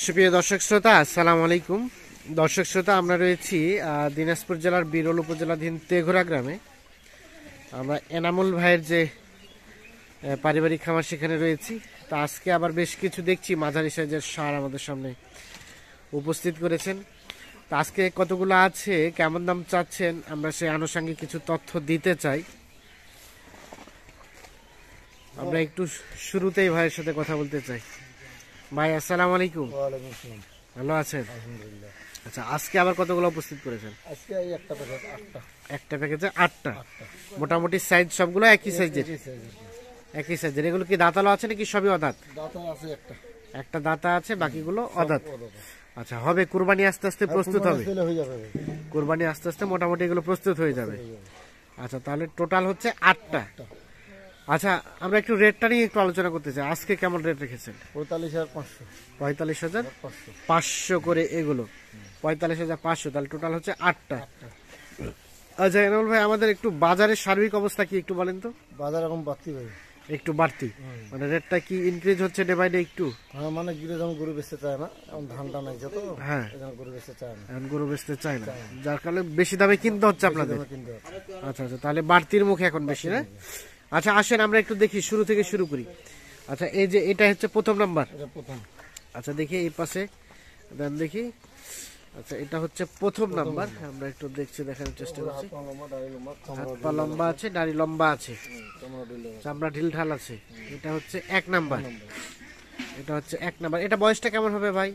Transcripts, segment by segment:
সুপ্রিয় দর্শক শ্রোতা, আসসালামু আলাইকুম। দর্শক শ্রোতা, আমরা রয়েছি দিনাজপুর জেলার বিরল উপজেলাধীন তেঘরা গ্রামে। আমরা এনামুল ভাইয়ের যে পারিবারিক খামার সেখানে রয়েছি। তা আজকে আবার বেশ কিছু দেখছি মাঝারি সাইজের ষাঁড় আমাদের সামনে উপস্থিত করেছেন। তা আজকে কতগুলো আছে, কেমন দাম চাচ্ছেন, আমরা সেই আনুষঙ্গিক কিছু তথ্য দিতে চাই। আমরা একটু শুরুতেই ভাইয়ের সাথে কথা বলতে চাই। ভাই আসসালামু আলাইকুম। ওয়ালাইকুম আসসালাম। ভালো আছেন? আলহামদুলিল্লাহ। আচ্ছা, আজকে আবার কতগুলো উপস্থিত করেছেন? আজকে এই একটা প্যাকেট 8টা। একটা প্যাকেজে 8টা। মোটামুটি সাইজ সবগুলো একই সাইজের? একই সাইজের। এগুলো কি দাঁতালো আছে নাকি সবই অদাঁত? দাঁতা আছে একটা। একটা দাঁতা আছে, বাকিগুলো অদাঁত। আচ্ছা, হবে কুরবানি আস্তে আস্তে প্রস্তুত হবে? কুরবানি আস্তে আস্তে মোটামুটি এগুলো প্রস্তুত হয়ে যাবে। আচ্ছা, তাহলে টোটাল হচ্ছে 8টা। আচ্ছা, আমরা একটু রেটটা নিয়ে একটু আলোচনা করতে চাই। আজকে কেমন রেট রেখেছেন? 45,500। 45,500 করে এগুলো। 45,500, তাহলে টোটাল হচ্ছে 8টা। আচ্ছা এনামুল ভাই, আমাদের একটু বাজারের সার্বিক অবস্থা কি একটু বলেন তো? বাজার এখন বাড়তি ভাই। একটু বাড়তি মানে রেটটা কি ইনক্রিজ হচ্ছে ডে বাই ডে একটু? হ্যাঁ, মানে যেমন গরু বেচতে চায় না, এখন ধানটা নাই যত। হ্যাঁ, গরু বেচতে চায় না, এখন গরু বেচতে চায় না, যার কারণে বেশি দামে কিনতে হচ্ছে আপনাদের। আচ্ছা আচ্ছা, তাহলে বাড়তির মুখে এখন বেশি না? আচ্ছা আসেন আমরা একটু দেখি, শুরু থেকে শুরু করি। আচ্ছা, এই যে এটা হচ্ছে প্রথম নাম্বার। আচ্ছা দেখি এই পাশে দেন দেখি। আচ্ছা, এটা হচ্ছে প্রথম নাম্বার। আমরা একটু দেখছি, দেখানোর চেষ্টা করছি। হাত পা লম্বা আছে, দাড়ি লম্বা আছে, চামড়া ঢিল ঢাল আছে। এটা হচ্ছে 1 নাম্বার। এটা হচ্ছে 1 নাম্বার। এটা বয়সটা কেমন হবে ভাই?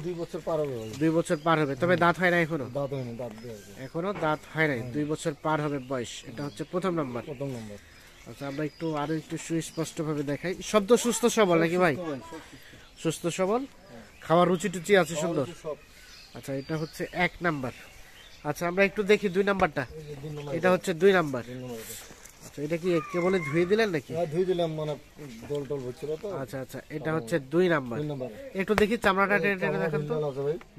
2 বছর পার হবে। 2 বছর পার হবে, তবে দাঁত হয় না এখনো? দাঁত হয় না, দাঁত এখনো দাঁত হয় নাই, 2 বছর পার হবে বয়স। এটা হচ্ছে প্রথম নাম্বার। আচ্ছা, আমরা একটু আরো একটু সুস্পষ্ট ভাবে দেখাই। শব্দ সুস্থ সবল নাকি ভাই? সুস্থ সবল, খাওয়ার রুচি টুচি আছে সুন্দর। আচ্ছা, এটা হচ্ছে 1 নাম্বার। আচ্ছা, আমরা একটু দেখি 2 নাম্বারটা। এটা হচ্ছে 2 নাম্বার। আচ্ছা, এটা কি কেবল ধুয়ে দিলেন নাকি? ধুয়ে দিলাম, মানে দল টল হচ্ছিল তো। আচ্ছা আচ্ছা, এটা হচ্ছে 2 নাম্বার। একটু দেখি চামড়াটা টেনে টেনে দেখান তো।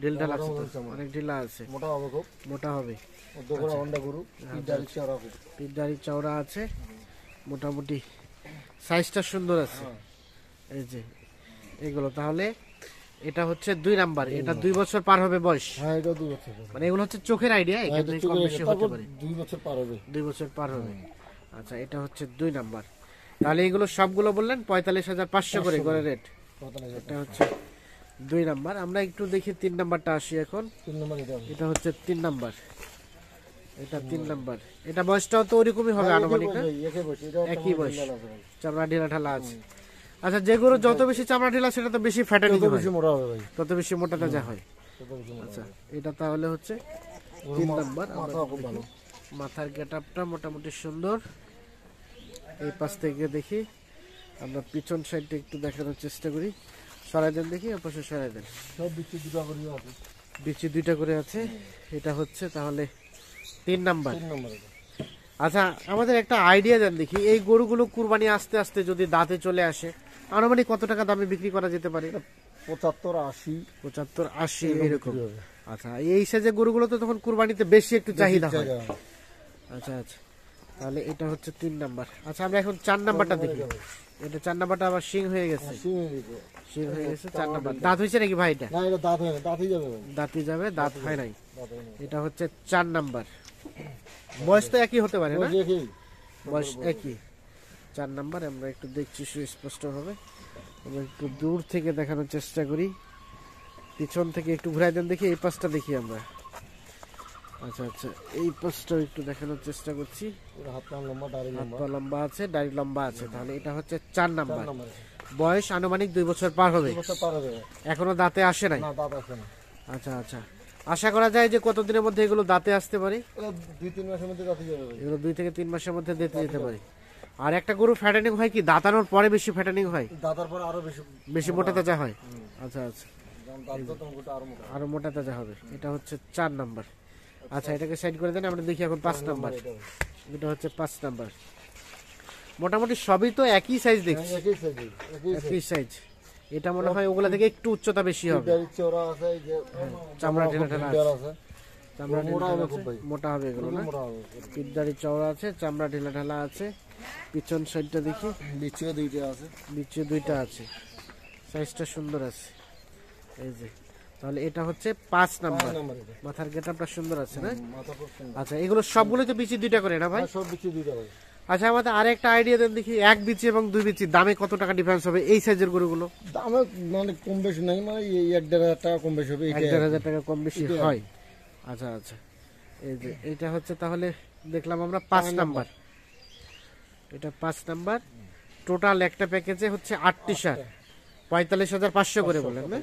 ঢিলটা লাগছে তো, অনেক ঢিলা আছে। মোটা হবে, খুব মোটা হবে। পিঠ দাড়ি চওড়া আছে, মোটামুটি সাইজটা সুন্দর আছে। এই যে এগুলো, তাহলে এটা হচ্ছে 2 নাম্বার। এটা 2 বছর পার হবে বয়স। হ্যাঁ, এটা 2 বছর। মানে এগুলো হচ্ছে চোখের আইডিয়া, এখানে কম বেশি হতে পারে। 2 বছর পার হবে। 2 বছর পার হবে। আচ্ছা, এটা হচ্ছে 2 নাম্বার। তাহলে এগুলো সবগুলো বললেন 45,500 করে করে রেট। এটা হচ্ছে 2 নাম্বার। আমরা একটু দেখি 3 নাম্বারটা আসি এখন। 3 নম্বর এটা হচ্ছে 3 নাম্বার। এটা 3 নাম্বার। এটা বয়সটাও তো ওরকমই হবে আনুমানিক না? একই বয়স, চামড়া ঢিলা ঢালা আছে। আচ্ছা, যে গরু যত বেশি চামড়া ঢিলা সেটা তো বেশি ফ্যাটানি হয়, বেশি মোটা হবে ভাই, তত বেশি মোটা তাজা হয়। আচ্ছা, এটা তাহলে হচ্ছে 3 নাম্বার। মাথার গেটআপটা মোটামুটি সুন্দর। এই পাশ থেকে দেখি, আমরা পিছন সাইডটা একটু দেখানোর চেষ্টা করি। সরাই দেন দেখি, ওর পাশে সরাই দেন। সব বিচি 2টা করে আছে। বিচি 2টা করে আছে। এটা হচ্ছে তাহলে 3 নাম্বার। আচ্ছা, আমাদের একটা আইডিয়া দেন দেখি, এই গরুগুলো কুরবানি আস্তে আস্তে যদি দাঁতে চলে আসে, আনুমানিক কত টাকা দামে বিক্রি করা যেতে পারে? 75-80 এরকম। আচ্ছা, এই সাইজের গরুগুলো তো তখন কুরবানিতে বেশি একটু চাহিদা হয়। আচ্ছা আচ্ছা, তাহলে এটা হচ্ছে 3 নাম্বার। আচ্ছা, আমরা এখন 4 নাম্বারটা দেখি। এটা 4 নাম্বারটা আবার শিং হয়ে গেছে। শিং হয়ে গেছে 4 নাম্বার। দাঁত হয়েছে নাকি ভাই? এটা না, এটা দাঁত হয় না, দাঁতই যাবে। দাঁতই যাবে, দাঁত হয় নাই। এটা হচ্ছে 4 নাম্বার। বয়স তো একই হতে পারে না? বয়স একই। 4 নাম্বার। আমরা একটু দেখছি সুস্পষ্ট ভাবে। আমরা একটু দূর থেকে দেখানোর চেষ্টা করি। পিছন থেকে একটু ঘুরাই দেন দেখি, এই পাশটা দেখি আমরা। আচ্ছা আচ্ছা, এই পাশটা একটু দেখানোর চেষ্টা করছি। হাত পা লম্বা আছে, দাড়ি লম্বা আছে। তাহলে এটা হচ্ছে 4 নাম্বার। বয়স আনুমানিক 2 বছর পার হবে। এখনো দাঁতে আসে নাই? আচ্ছা আচ্ছা, আশা করা যায় যে কতদিনের মধ্যে এগুলো দাঁতে আসতে পারে? 2-3 মাসের মধ্যে দাঁতে যাবে। এগুলো 2 থেকে 3 মাসের মধ্যে দাঁতে যেতে পারে। আর একটা গরু ফ্যাটানিং হয় কি দাঁতানোর পরে বেশি ফ্যাটানিং হয়? দাঁতার পরে আরো বেশি মোটা তাজা হয়। আচ্ছা আচ্ছা, আরো মোটা তাজা হবে। এটা হচ্ছে 4 নাম্বার। আচ্ছা, এটাকে সাইড করে দেন, আমরা দেখি এখন 5 নাম্বার। এটা হচ্ছে 5 নাম্বার। মোটামুটি সবই তো একই সাইজ দেখছি, একই সাইজ। এটা মনে হয় ওগুলা থেকে একটু উচ্চতা বেশি হবে। চামড়া ঢেলা ঢালা আছে, চামড়া মোটা হবে এগুলো না? পিঠ দাড়ি চওড়া আছে, চামড়া ঢেলা ঢালা আছে। পিছন সাইডটা দেখি, বিচিও 2টা আছে। বিচিও 2টা আছে, সাইজটা সুন্দর আছে। এই যে তাহলে এটা হচ্ছে 5 নাম্বার। নাম্বার এটা মাথার গেটআপটা সুন্দর আছে না? মাথা খুব সুন্দর। আচ্ছা এগুলো সবগুলো তো বিচি দুইটা করে না ভাই? সব বিচি দুইটা ভাই। আচ্ছা আমাদের আরেকটা আইডিয়া দেন দেখি, এক বিচি এবং দুই বিচি দামে কত টাকা ডিফারেন্স হবে এই সাইজের গরুগুলো? দামে মানে কম বেশি নাই, মানে এই 1-1.5 টাকা কম বেশি হবে। 1-1.5 টাকা কম বেশি হয়। আচ্ছা আচ্ছা এই যে এটা হচ্ছে তাহলে দেখলাম আমরা 5 নাম্বার, এটা 5 নাম্বার। টোটাল একটা প্যাকেজে হচ্ছে 8টি সার, 45,500 করে বলেন না?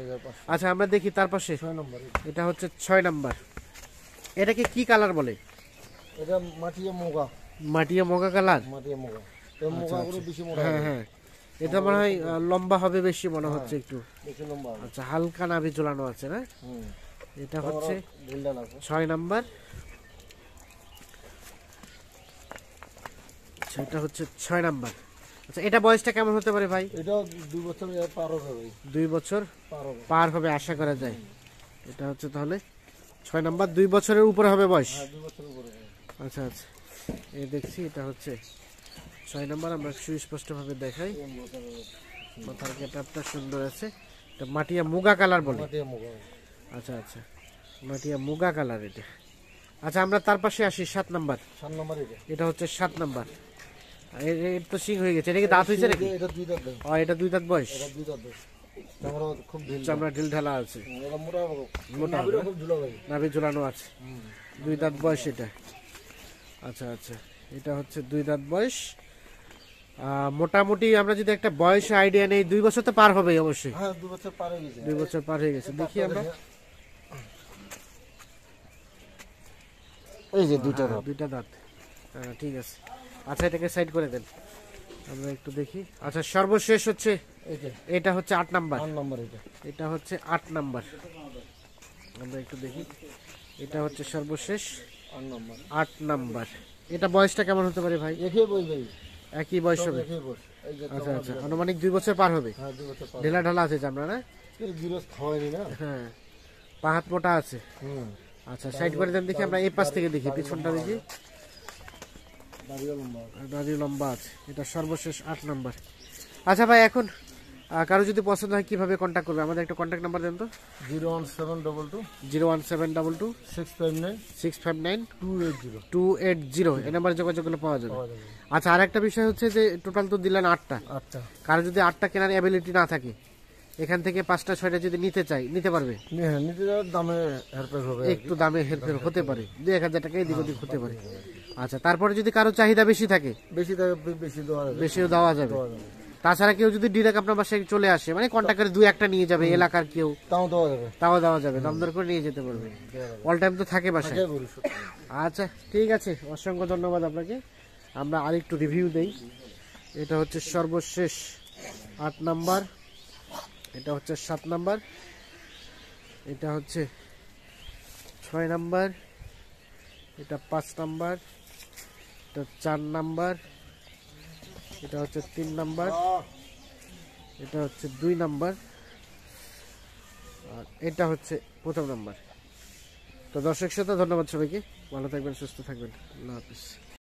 আচ্ছা আমরা দেখি তার পাশে 6 নাম্বার এটা হচ্ছে 6 নাম্বার। এটাকে কি কালার বলে? এটা মাটিয়া মোগা। মাটিয়া মগা কালার? মাটিয়া মোগা। এই মোগাগুলো বেশি মোটা হ্যাঁ হ্যাঁ, এটা মনে হয় লম্বা হবে বেশি মনে হচ্ছে একটু। বেশি লম্বা। আচ্ছা হালকা নাভি ঝুলানো আছে না? এটা হচ্ছে গোল্ডেন আছে 6 নাম্বার। সেটা হচ্ছে 6 নাম্বার। আচ্ছা এটা বয়সটা কেমন হতে পারে ভাই? এটা 2 বছর পার হবে ভাই। 2 বছর পার হবে। পার হবে আশা করা যায়। এটা হচ্ছে তাহলে 6 নাম্বার, 2 বছরের উপরে হবে বয়স। হ্যাঁ 2 বছরের উপরে হবে। আচ্ছা আচ্ছা এই দেখছি এটা হচ্ছে 6 নাম্বার। আমরা সুস্পষ্ট ভাবে দেখাই, মাথার গেটআপটা সুন্দর আছে। এটা মাটিয়া মুগা কালার বলে? মাটিয়া মোগা। আচ্ছা আচ্ছা মাটিয়া মুগা কালার এটা। আচ্ছা আমরা তার পাশে আসি 7 নাম্বার। 7 নাম্বার এটা। এটা হচ্ছে 7 নাম্বার। এর তো সিং হয়ে গেছে, এটা কি দাঁত হয়েছে নাকি? এটা 2 দাঁত। এটা 2 দাঁত বয়স। এটা 2 দাঁত। আমরা খুব ঢিল। চামড়া ঢিল ঢালা আছে, এটা মোটা মোটা নাভিটা খুব ঝুলা ভাই। নাভি ঝুলানো আছে। 2 দাঁত বয়স এটা। আচ্ছা আচ্ছা এটা হচ্ছে 2 দাঁত বয়স। মোটামুটি আমরা যদি একটা বয়স আইডিয়া নেই, 2 বছর তো পার হবে অবশ্যই। হ্যাঁ 2 বছর পার হয়ে গেছে। 2 বছর পার হয়ে গেছে। দেখি আমরা, এই যে দুইটা দাঁত। 2টা দাঁত। ঠিক আছে, আচ্ছা এটাকে সাইড করে দেন, আমরা একটু দেখি। আচ্ছা সর্বশেষ হচ্ছে এই যে এটা হচ্ছে 8 নাম্বার। 8 নাম্বার এটা। এটা হচ্ছে 8 নাম্বার। আমরা একটু দেখি, এটা হচ্ছে সর্বশেষ 8 নাম্বার। 8 নাম্বার। এটা বয়সটা কেমন হতে পারে ভাই? একই বই ভাই। একই বয়স হবে? একই বই। এই যে আচ্ছা আচ্ছা আনুমানিক 2 বছর পার হবে। হ্যাঁ 2 বছর পার। ঢেলা ঢালা আছে চামড়া না? এই গিরস খাওয়াইনি না। হ্যাঁ পা হাত মোটা আছে। আচ্ছা সাইড করে দেন দেখি, আমরা এই পাশ থেকে দেখি, পিছনটা দেখি। দাড়িও লম্বা। দাড়ি লম্বা আছে। এটা সর্বশেষ 8 নাম্বার। আচ্ছা ভাই এখন কারো যদি পছন্দ হয় কিভাবে কন্ট্যাক্ট করবে? আমাদের একটা কন্ট্যাক্ট নাম্বার দেন তো। 01722 01722 659 659 280 280 এই নাম্বারে যোগাযোগ করলে পাওয়া যাবে। পাওয়া যাবে। আচ্ছা আর একটা বিষয় হচ্ছে যে টোটাল তো দিলেন 8টা। 8টা। কারো যদি 8টা কেনার অ্যাবিলিটি না থাকে, এখান থেকে 5টা 6টা যদি নিতে চাই নিতে পারবে? হ্যাঁ নিতে যাওয়ার দামে হেরফের হবে। একটু দামে হেরফের হতে পারে, 2-1000 টাকা এদিক ওদিক হতে পারে। আচ্ছা তারপরে যদি কারো চাহিদা বেশি থাকে, বেশি টাকা বেশি দেওয়া যাবে। বেশিও দেওয়া যাবে। দেওয়া যাবে। তাছাড়া কেউ যদি ডিরেক্ট আপনার বাসায় চলে আসে, মানে কন্ট্যাক্ট করে 2-1টা নিয়ে যাবে এলাকার কেউ, তাও দেওয়া যাবে। তাও দেওয়া যাবে, দাম দর করে নিয়ে যেতে পারবে। অল টাইম তো থাকে বাসায়। আগে বলি সত্যি। আচ্ছা ঠিক আছে, অসংখ্য ধন্যবাদ আপনাকে। আমরা আরেকটু রিভিউ দেই। এটা হচ্ছে সর্বশেষ 8 নাম্বার, এটা হচ্ছে 7 নাম্বার, এটা হচ্ছে 6 নাম্বার, এটা 5 নাম্বার, এটা 4 নাম্বার, এটা হচ্ছে 3 নাম্বার, এটা হচ্ছে 2 নাম্বার, আর এটা হচ্ছে 1ম নাম্বার। তো দর্শক শ্রোতা ধন্যবাদ সবাইকে, ভালো থাকবেন, সুস্থ থাকবেন, আল্লাহ হাফিজ।